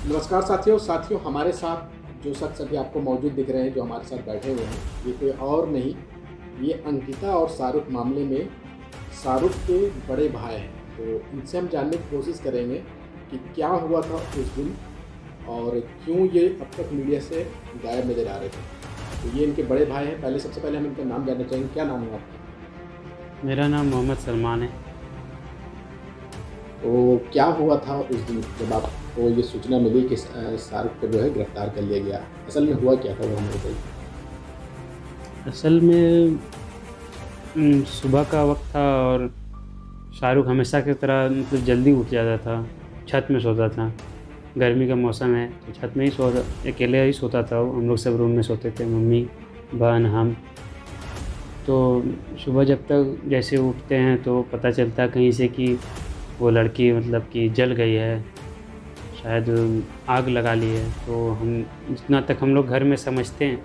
नमस्कार साथियों हमारे साथ जो शख्स अभी आपको मौजूद दिख रहे हैं, जो हमारे साथ बैठे हुए हैं, ये कोई और नहीं, ये अंकिता और शाहरुख मामले में शाहरुख के बड़े भाई हैं। तो इनसे हम जानने की कोशिश करेंगे कि क्या हुआ था उस दिन और क्यों ये अब तक मीडिया से गायब नज़र आ रहे थे। तो ये इनके बड़े भाई हैं। सबसे पहले हम इनका नाम जानना चाहेंगे। क्या नाम है आपका? मेरा नाम मोहम्मद सलमान है। तो क्या हुआ था उस दिन जब आपको ये सूचना मिली कि शाहरुख को जो है गिरफ्तार कर लिया गया? असल में हुआ क्या था वो हमें बताइए। असल में सुबह का वक्त था और शाहरुख हमेशा की तरह मतलब जल्दी उठ जाता था, छत में सोता था। गर्मी का मौसम है तो छत में ही अकेले ही सोता था वो। हम लोग सब रूम में सोते थे, मम्मी, बहन, हम। तो सुबह जब तक जैसे उठते हैं तो पता चलता कहीं से कि वो लड़की मतलब कि जल गई है, शायद आग लगा ली है। तो हम जितना तक हम लोग घर में समझते हैं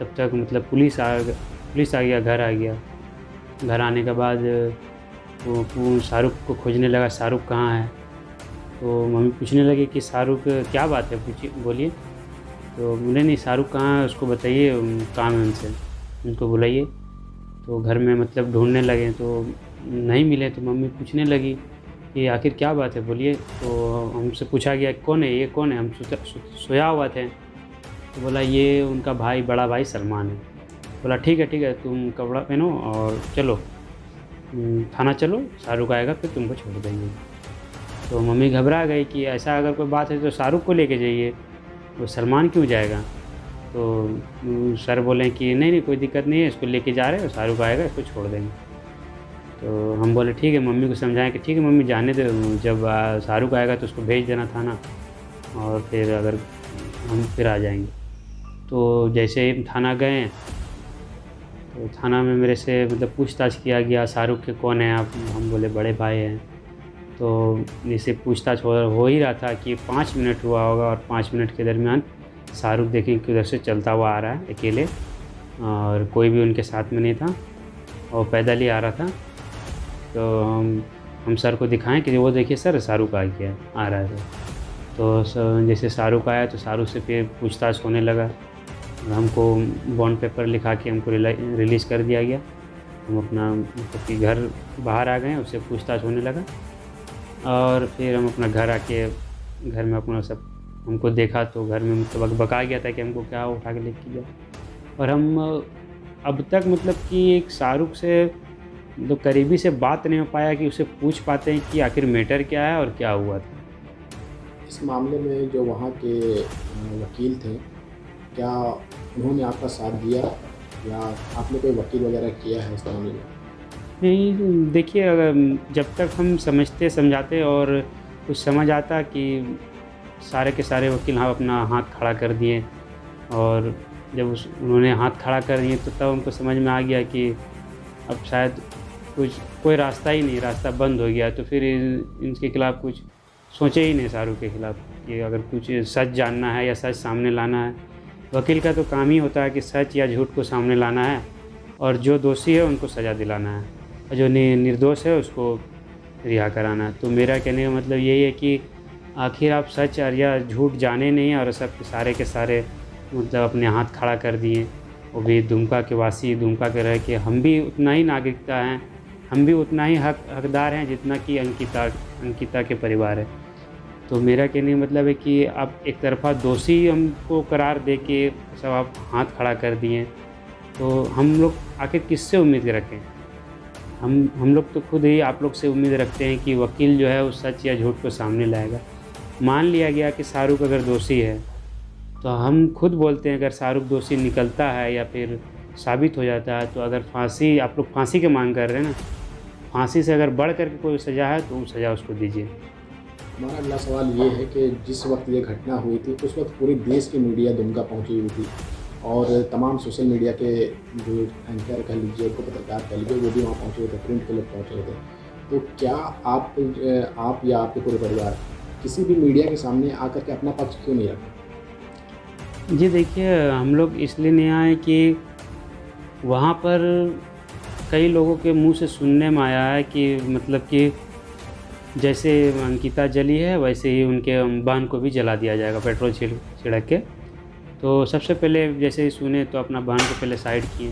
तब तक मतलब पुलिस आ गया, घर आ गया। घर आने के बाद वो शाहरुख को खोजने लगा, शाहरुख कहाँ है। तो मम्मी पूछने लगी कि शाहरुख क्या बात है, पूछिए, बोलिए। तो बोले नहीं, शाहरुख कहाँ है उसको बताइए, काम है उनसे, उनको बुलाइए। तो घर में मतलब ढूंढने लगे तो नहीं मिले। तो मम्मी पूछने लगी कि आखिर क्या बात है, बोलिए। तो हमसे पूछा गया कौन है, ये कौन है। हम सोया हुआ थे। तो बोला ये उनका भाई, बड़ा भाई सलमान है। बोला ठीक है, तुम कपड़ा पहनो और चलो, थाना चलो, शाहरुख आएगा फिर तुमको छोड़ देंगे। तो मम्मी घबरा गई कि ऐसा अगर कोई बात है तो शाहरुख को लेके जाइए, वो सलमान क्यों जाएगा। तो सर बोले कि नहीं कोई दिक्कत नहीं है, इसको लेके जा रहे हैं, शाहरुख आएगा इसको छोड़ देंगे। तो हम बोले ठीक है, मम्मी को समझाएं कि ठीक है मम्मी जाने दो, जब शाहरुख आएगा तो उसको भेज देना थाना, और फिर अगर हम फिर आ जाएंगे। तो जैसे ही थाना गए तो थाना में मेरे से मतलब पूछताछ किया गया, शाहरुख के कौन है आप। हम बोले बड़े भाई हैं। तो जैसे पूछताछ हो ही रहा था कि 5 मिनट हुआ होगा, और 5 मिनट के दरमियान शाहरुख देखें कि उधर से चलता हुआ आ रहा है अकेले, और कोई भी उनके साथ में नहीं था, और पैदल ही आ रहा था। तो हम सर को दिखाएं कि वो देखिए सर, शाहरुख आ गया, आ रहा है। तो जैसे शाहरुख आया तो शाहरुख से फिर पूछताछ होने लगा। हमको बॉन्ड पेपर लिखा के हमको रिलीज़ कर दिया गया। हम अपना मतलब कि घर बाहर आ गए, उससे पूछताछ होने लगा। और फिर हम अपना घर आके घर में अपना सब हमको देखा तो घर में मतलब बका गया था कि हमको क्या उठा के लेके गया। और हम अब तक मतलब कि एक शाहरुख से तो करीबी से बात नहीं हो पाया कि उसे पूछ पाते हैं कि आखिर मैटर क्या है और क्या हुआ था। इस मामले में जो वहाँ के वकील थे, क्या उन्होंने आपका साथ दिया या आपने कोई वकील वगैरह किया है इस मामले में? नहीं, देखिए, अगर जब तक हम समझते समझाते और कुछ समझ आता कि सारे के सारे वकील हाँ अपना हाथ खड़ा कर दिए, और जब उन्होंने हाथ खड़ा कर दिए तो तब हमको समझ में आ गया कि अब शायद कोई रास्ता ही नहीं, रास्ता बंद हो गया। तो फिर इनके खिलाफ़ कुछ सोचे ही नहीं, शाहरुख के खिलाफ़, कि अगर कुछ सच जानना है या सच सामने लाना है। वकील का तो काम ही होता है कि सच या झूठ को सामने लाना है, और जो दोषी है उनको सज़ा दिलाना है, और जो निर्दोष है उसको रिहा कराना है। तो मेरा कहने का मतलब यही है कि आखिर आप सच और या झूठ जाने नहीं, और सब सारे के सारे मतलब अपने हाथ खड़ा कर दिए। वो भी दुमका के वासी, दुमका के रह के हम भी उतना ही नागरिकता हैं, हम भी उतना ही हकदार हैं जितना कि अंकिता के परिवार है। तो मेरा कहने का मतलब है कि आप एक तरफ़ा दोषी हमको करार दे के सब आप हाथ खड़ा कर दिए, तो हम लोग आखिर किससे उम्मीद रखें। हम लोग तो खुद ही आप लोग से उम्मीद रखते हैं कि वकील जो है वो सच या झूठ को सामने लाएगा। मान लिया गया कि शाहरुख अगर दोषी है, तो हम खुद बोलते हैं अगर शाहरुख दोषी निकलता है या फिर साबित हो जाता है, तो अगर फांसी, आप लोग फांसी की मांग कर रहे हैं ना, फांसी से अगर बढ़ कर के कोई सज़ा है तो वो सज़ा उसको दीजिए। हमारा अगला सवाल ये है कि जिस वक्त ये घटना हुई थी उस वक्त पूरे देश की मीडिया दुमका पहुंची हुई थी, और तमाम सोशल मीडिया के जो एंकर कह लीजिए, को पत्रकार कह लीजिए, वो भी वहाँ पहुँचे हुए थे, प्रिंट के लोग पहुँचे हुए थे। तो क्या आप या आपके पूरे परिवार किसी भी मीडिया के सामने आकर के अपना पक्ष क्यों नहीं रखा? जी देखिए, हम लोग इसलिए नहीं आए कि वहाँ पर कई लोगों के मुंह से सुनने में आया है कि मतलब कि जैसे अंकिता जली है वैसे ही उनके बहन को भी जला दिया जाएगा पेट्रोल छिड़क के। तो सबसे पहले जैसे ही सुने तो अपना बहन को पहले साइड किए,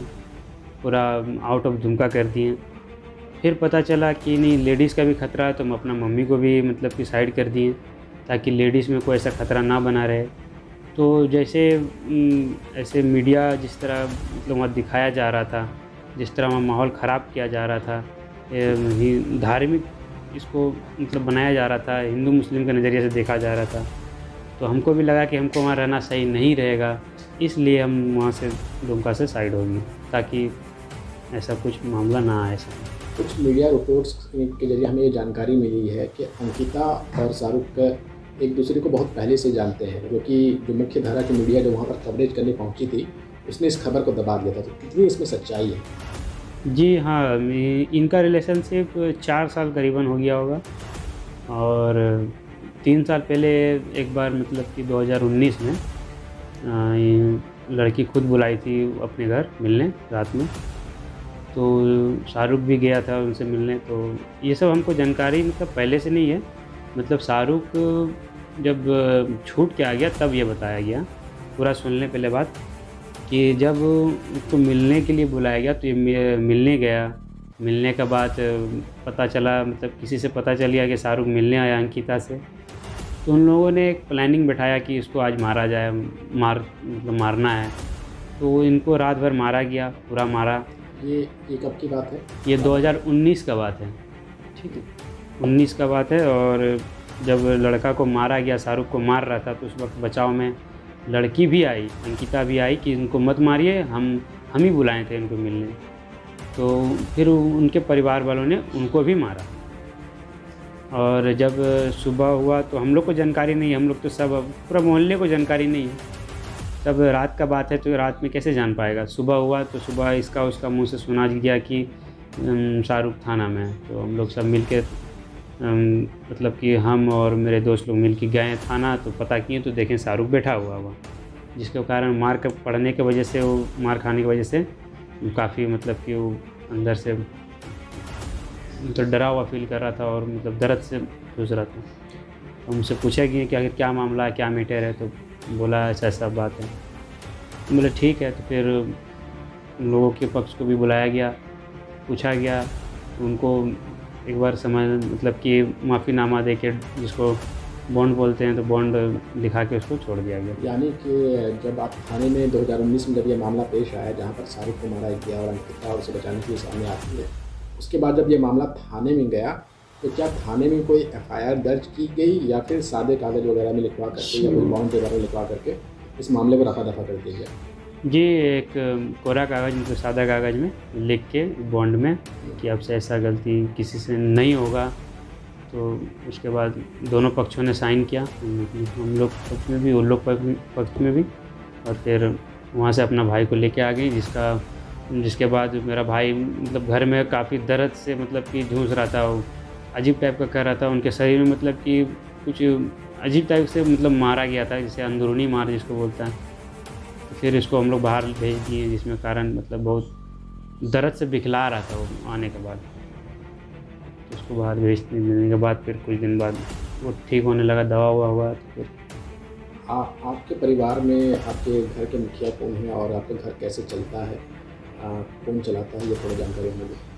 पूरा आउट ऑफ धुमका कर दिए। फिर पता चला कि नहीं लेडीज़ का भी खतरा है, तो हम अपना मम्मी को भी मतलब कि साइड कर दिए ताकि लेडीज़ में कोई ऐसा खतरा ना बना रहे। तो जैसे ऐसे मीडिया जिस तरह मतलब वहाँ दिखाया जा रहा था, जिस तरह वहाँ माहौल ख़राब किया जा रहा था, धार्मिक इसको मतलब बनाया जा रहा था, हिंदू मुस्लिम के नज़रिए से देखा जा रहा था, तो हमको भी लगा कि हमको वहाँ रहना सही नहीं रहेगा, इसलिए हम वहाँ से दुमका से साइड हो गए ताकि ऐसा कुछ मामला ना आए। कुछ मीडिया रिपोर्ट्स के जरिए हमें ये जानकारी मिली है कि अंकिता और शाहरुख एक दूसरे को बहुत पहले से जानते हैं, जो मुख्य धारा की मीडिया जो वहाँ पर कवरेज करने पहुँची थी उसने इस खबर को दबा दिया था। तो कितनी इसमें सच्चाई है? जी हाँ, इनका रिलेशनशिप 4 साल करीबन हो गया होगा, और 3 साल पहले एक बार मतलब कि 2019 में ये लड़की खुद बुलाई थी अपने घर मिलने रात में, तो शाहरुख भी गया था उनसे मिलने। तो ये सब हमको जानकारी मतलब पहले से नहीं है, मतलब शाहरुख जब छूट के आ गया तब ये बताया गया। पूरा सुन लें पहले बात कि जब उसको मिलने के लिए बुलाया गया तो ये मिलने गया। मिलने के बाद पता चला मतलब किसी से पता चल गया कि शाहरुख मिलने आया अंकिता से, तो उन लोगों ने एक प्लानिंग बैठाया कि इसको आज मारा जाए, मतलब मारना है। तो इनको रात भर मारा गया, पूरा मारा। ये कब की बात है? ये 2019 का बात है, ठीक है, 19 का बात है। और जब लड़का को मारा गया, शाहरुख को मार रहा था, तो उस वक्त बचाव में लड़की भी आई, अंकिता भी आई कि इनको मत मारिए, हम ही बुलाए थे इनको मिलने। तो फिर उनके परिवार वालों ने उनको भी मारा। और जब सुबह हुआ तो हम लोग को जानकारी नहीं है, हम लोग तो सब पूरा मोहल्ले को जानकारी नहीं है। तब रात का बात है तो रात में कैसे जान पाएगा। सुबह हुआ तो सुबह इसका उसका मुंह से सुना गया कि शाहरुख थाना में है। तो हम लोग सब मिल के मतलब कि हम और मेरे दोस्त लोग मिल के गए थाना, तो पता किए तो देखें शाहरुख बैठा हुआ, जिसके कारण मार के पड़ने की वजह से, वो मार खाने की वजह से काफ़ी मतलब कि वो अंदर से मतलब डरा हुआ फील कर रहा था और मतलब दर्द से जूझ रहा था। तो हमसे पूछा कि क्या मामला है, क्या मैटर है, तो बोला ऐसा ऐसा बात है। बोले ठीक है। तो फिर लोगों के पक्ष को भी बुलाया गया, पूछा गया, उनको एक बार समझ मतलब कि माफ़ीनामा दे के, जिसको बॉन्ड बोलते हैं, तो बॉन्ड लिखा के उसको छोड़ दिया गया। यानी कि जब आप थाने में 2019 में जब ये मामला पेश आया जहाँ पर शाहरुख को मारा गया और अंकिता उसे बचाने के लिए सामने आती है, उसके बाद जब ये मामला थाने में गया तो क्या थाने में कोई एफआईआर दर्ज की गई या फिर सादे कागज़ वगैरह में लिखवा करके या कोई बॉन्ड वगैरह लिखवा करके इस मामले को रफा दफा कर दिया गया? जी, एक कोरा कागज़ मतलब सादा कागज़ में लिख के बॉन्ड में कि अब से ऐसा गलती किसी से नहीं होगा। तो उसके बाद दोनों पक्षों ने साइन किया, हम लोग पक्ष में भी, उन लोग पक्ष में भी। और फिर वहाँ से अपना भाई को लेके आ गई, जिसके बाद मेरा भाई मतलब घर में काफ़ी दर्द से मतलब कि जूझ रहा था, वो अजीब टाइप का कर रहा था। उनके शरीर में मतलब कि कुछ अजीब टाइप से मतलब मारा गया था, जिसे अंदरूनी मार जिसको बोलता है। तो फिर इसको हम लोग बाहर भेज दिए, जिसमें कारण मतलब बहुत दर्द से बिखला रहा था वो आने के बाद। तो उसको बाहर भेज देने के बाद फिर कुछ दिन बाद वो ठीक होने लगा, दवा हुआ। तो फिर आपके परिवार में आपके घर के मुखिया कौन है और आपका घर कैसे चलता है, कौन चलाता है, ये थोड़ी जानकारी हमें दें।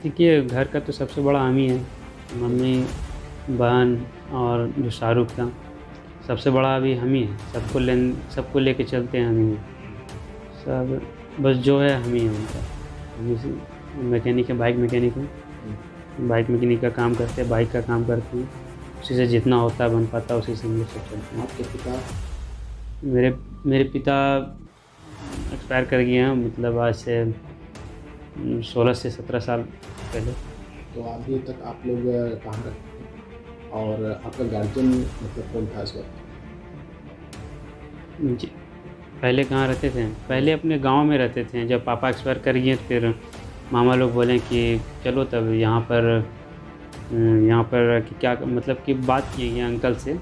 देखिए, घर का तो सबसे बड़ा हम ही है, मम्मी, बहन और जो शाहरुख था, सबसे बड़ा अभी हम ही है। सबको लेके चलते हैं हम ही हैं सब, बस जो है हम ही हैं उनका। हम मैकेनिक है, बाइक मैकेनिक है, बाइक मैकेनिक का काम करते हैं, बाइक का काम करते हैं। उसी से जितना होता है बन पाता है, उसी से हम लोग सब चलते हैं। आपके पिता? मेरे पिता एक्सपायर कर गए हैं, मतलब आज से 16 से 17 साल पहले। तो अभी तक आप लोग कहाँ रहते हैं और आपका गार्जियन मतलब कौन था इस वक्त? जी, पहले कहाँ रहते थे? पहले अपने गांव में रहते थे। जब पापा एक्सपायर कर गए फिर मामा लोग बोले कि चलो तब यहाँ पर कि क्या मतलब कि बात की गई अंकल से।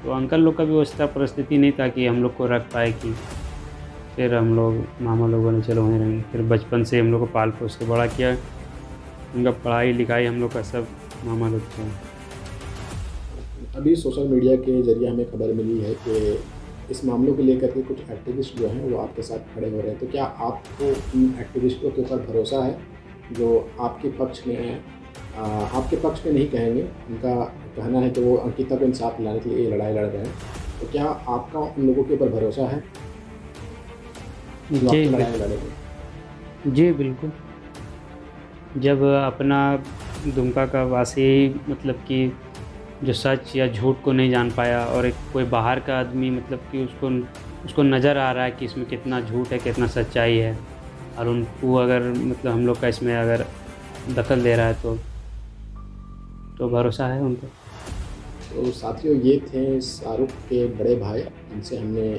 तो अंकल लोग का भी उस तरह परिस्थिति नहीं था कि हम लोग को रख पाए। कि फिर हम लोग मामा लोगों ने चलो वहीं रहेंगे। फिर बचपन से हम लोग को पाल पोस के बड़ा किया, उनका पढ़ाई लिखाई हम लोग का सब मामा लोग थे। अभी सोशल मीडिया के ज़रिए हमें खबर मिली है कि इस मामलों को लेकर के कुछ एक्टिविस्ट जो हैं वो आपके साथ खड़े हो रहे हैं, तो क्या आपको उन एक्टिविस्टों के ऊपर भरोसा है जो आपके पक्ष में हैं? आपके पक्ष में नहीं कहेंगे, उनका कहना है कि वो अंकिता को इंसाफ दिलाने के लिए ये लड़ाई लड़ रहे हैं, तो क्या आपका उन लोगों के ऊपर भरोसा है जो जी आपकी बिल लड़ाई लड़ेंगे? जी बिल्कुल। जब अपना दुमका का वासी मतलब कि जो सच या झूठ को नहीं जान पाया और एक कोई बाहर का आदमी मतलब कि उसको उसको नज़र आ रहा है कि इसमें कितना झूठ है, कितना सच्चाई है, और उनको अगर मतलब हम लोग का इसमें अगर दखल दे रहा है तो भरोसा है उन पे। तो साथियों, ये थे शाहरुख के बड़े भाई जिनसे हमने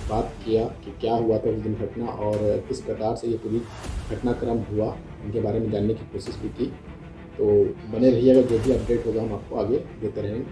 बात किया कि क्या हुआ था उस दिन घटना और किस प्रकार से ये पूरी घटनाक्रम हुआ, इनके बारे में जानने की कोशिश भी की। तो बने रहिएगा, जो भी अपडेट होगा हम आपको आगे देते रहेंगे।